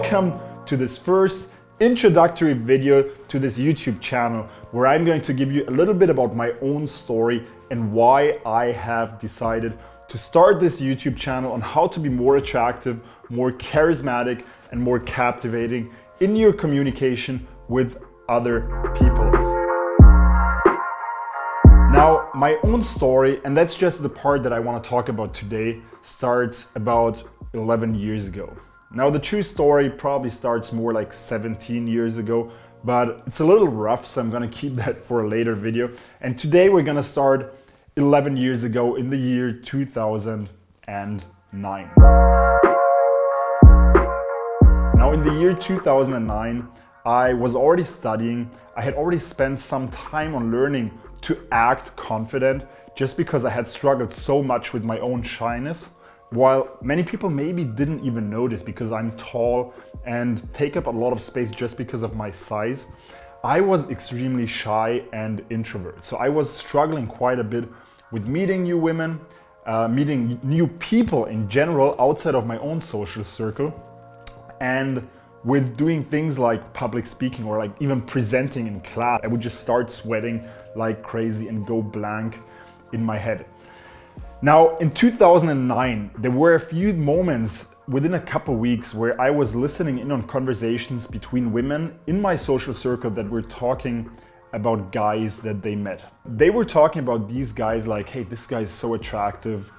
welcome to this first introductory video to this YouTube channel, where I'm going to give you a little bit about my own story and why I have decided to start this YouTube channel on how to be more attractive, more charismatic, and more captivating in your communication with other people. Now, my own story, and that's just the part that I want to talk about today, starts about 11 years ago. Now, the true story probably starts more like 17 years ago, but it's a little rough, so I'm gonna keep that for a later video. And today we're gonna start 11 years ago in the year 2009. Now, in the year 2009, I was already studying. I had already spent some time on learning to act confident, just because I had struggled so much with my own shyness. While many people maybe didn't even notice because I'm tall and take up a lot of space just because of my size, I was extremely shy and introvert. So I was struggling quite a bit with meeting new women, meeting new people in general outside of my own social circle, and with doing things like public speaking or like even presenting in class. I would just start sweating like crazy and go blank in my head. Now, in 2009, there were a few moments within a couple weeks where I was listening in on conversations between women in my social circle that were talking about guys that they met. They were talking about these guys like, hey, this guy is so attractive.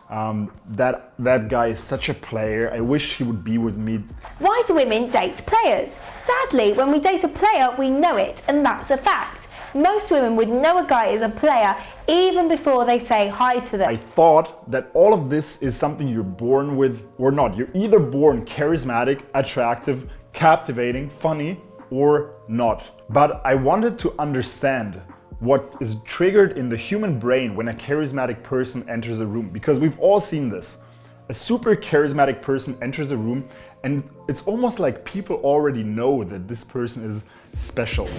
That guy is such a player. I wish he would be with me. Why do women date players? Sadly, when we date a player, we know it, and that's a fact. Most women would know a guy is a player even before they say hi to them. I thought that all of this is something you're born with or not. You're either born charismatic, attractive, captivating, funny, or not. But I wanted to understand what is triggered in the human brain when a charismatic person enters a room, because we've all seen this. A super charismatic person enters a room and it's almost like people already know that this person is special.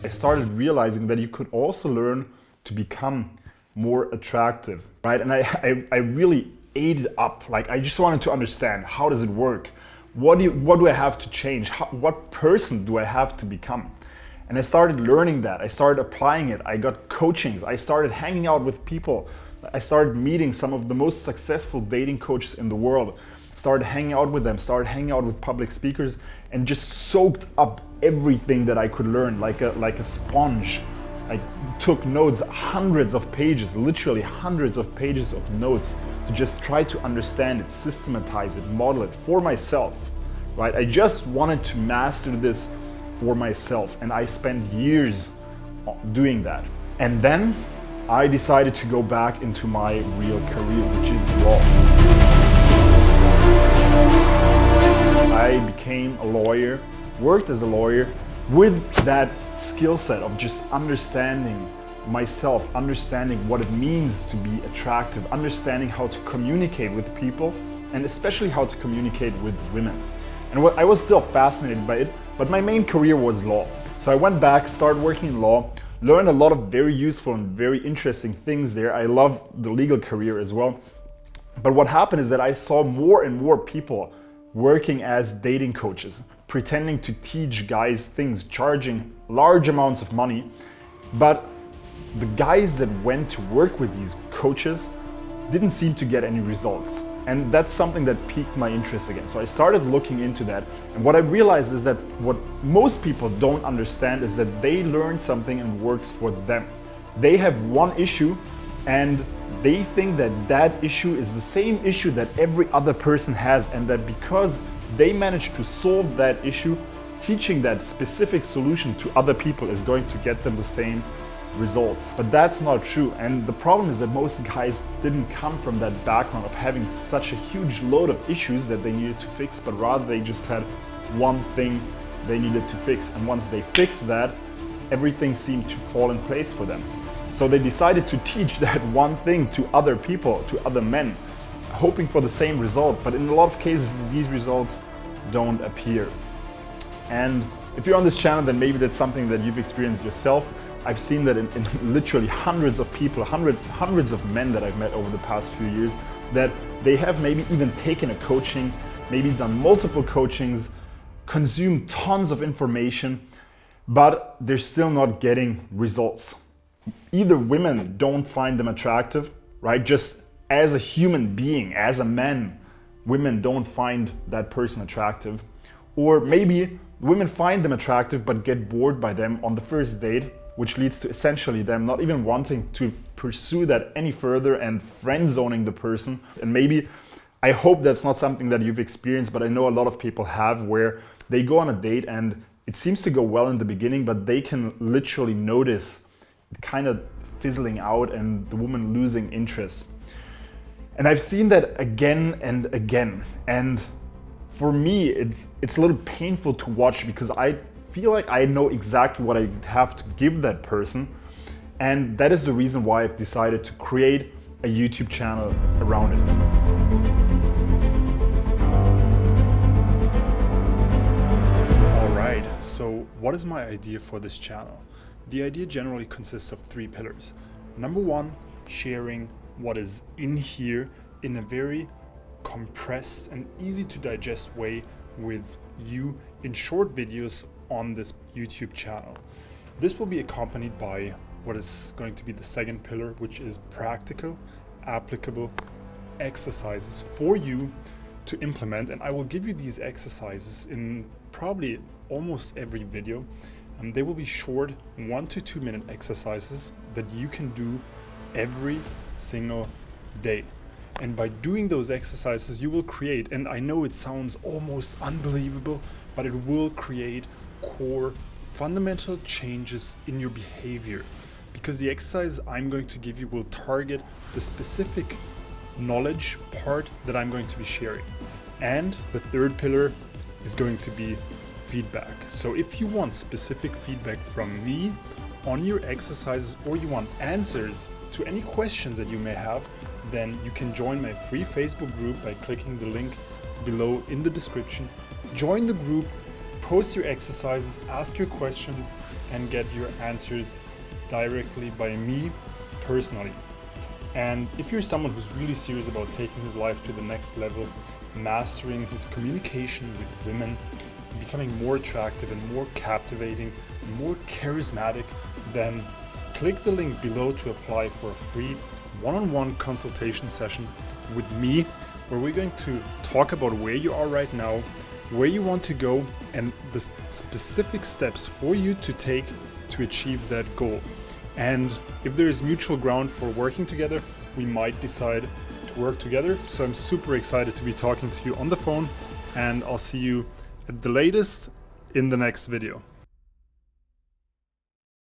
I started realizing that you could also learn to become more attractive, right? And I really ate it up. Like, I just wanted to understand, how does it work? What do I have to change? What person do I have to become? And I started learning that. I started applying it. I got coachings. I started hanging out with people. I started meeting some of the most successful dating coaches in the world. Started hanging out with them, started hanging out with public speakers, and just soaked up everything that I could learn like a sponge. I took notes, hundreds of pages, literally hundreds of pages of notes, to just try to understand it, systematize it, model it for myself, right? I just wanted to master this for myself, and I spent years doing that. And then I decided to go back into my real career, which is law. I became a lawyer, worked as a lawyer with that skill set of just understanding myself, understanding what it means to be attractive, understanding how to communicate with people, and especially how to communicate with women. And I was still fascinated by it, but my main career was law. So I went back, started working in law, learned a lot of very useful and very interesting things there. I love the legal career as well. But what happened is that I saw more and more people working as dating coaches, pretending to teach guys things, charging large amounts of money. But the guys that went to work with these coaches didn't seem to get any results. And that's something that piqued my interest again. So I started looking into that. And what I realized is that what most people don't understand is that they learn something and works for them. They have one issue and they think that that issue is the same issue that every other person has, and that because they managed to solve that issue, teaching that specific solution to other people is going to get them the same results. But that's not true. And the problem is that most guys didn't come from that background of having such a huge load of issues that they needed to fix, but rather they just had one thing they needed to fix. And once they fixed that, everything seemed to fall in place for them. So they decided to teach that one thing to other people, to other men, hoping for the same result. But in a lot of cases, these results don't appear. And if you're on this channel, then maybe that's something that you've experienced yourself. I've seen that in literally hundreds of people, hundreds of men that I've met over the past few years, that they have maybe even taken a coaching, maybe done multiple coachings, consumed tons of information, but they're still not getting results. Either women don't find them attractive, right? Just as a human being, as a man, women don't find that person attractive. Or maybe women find them attractive but get bored by them on the first date, which leads to essentially them not even wanting to pursue that any further and friend zoning the person. And maybe, I hope that's not something that you've experienced, but I know a lot of people have, where they go on a date and it seems to go well in the beginning, but they can literally notice it kind of fizzling out and the woman losing interest. And I've seen that again and again. And for me, it's a little painful to watch, because I feel like I know exactly what I have to give that person. And that is the reason why I've decided to create a YouTube channel around it. All right, so what is my idea for this channel? The idea generally consists of 3 pillars. Number 1, sharing what is in here in a very compressed and easy to digest way with you in short videos on this YouTube channel. This will be accompanied by what is going to be the second pillar, which is practical, applicable exercises for you to implement. And I will give you these exercises in probably almost every video. They will be short 1 to 2 minute exercises that you can do every single day. And by doing those exercises, you will create, and I know it sounds almost unbelievable, but it will create core fundamental changes in your behavior, because the exercises I'm going to give you will target the specific knowledge part that I'm going to be sharing. And the third pillar is going to be feedback. So if you want specific feedback from me on your exercises, or you want answers to any questions that you may have, then you can join my free Facebook group by clicking the link below in the description. Join the group, post your exercises, ask your questions, and get your answers directly by me personally. And if you're someone who's really serious about taking his life to the next level, mastering his communication with women, becoming more attractive and more captivating, more charismatic, then click the link below to apply for a free one-on-one consultation session with me, where we're going to talk about where you are right now, where you want to go, and the specific steps for you to take to achieve that goal. And if there is mutual ground for working together, we might decide to work together. So I'm super excited to be talking to you on the phone, and I'll see you at the latest in the next video.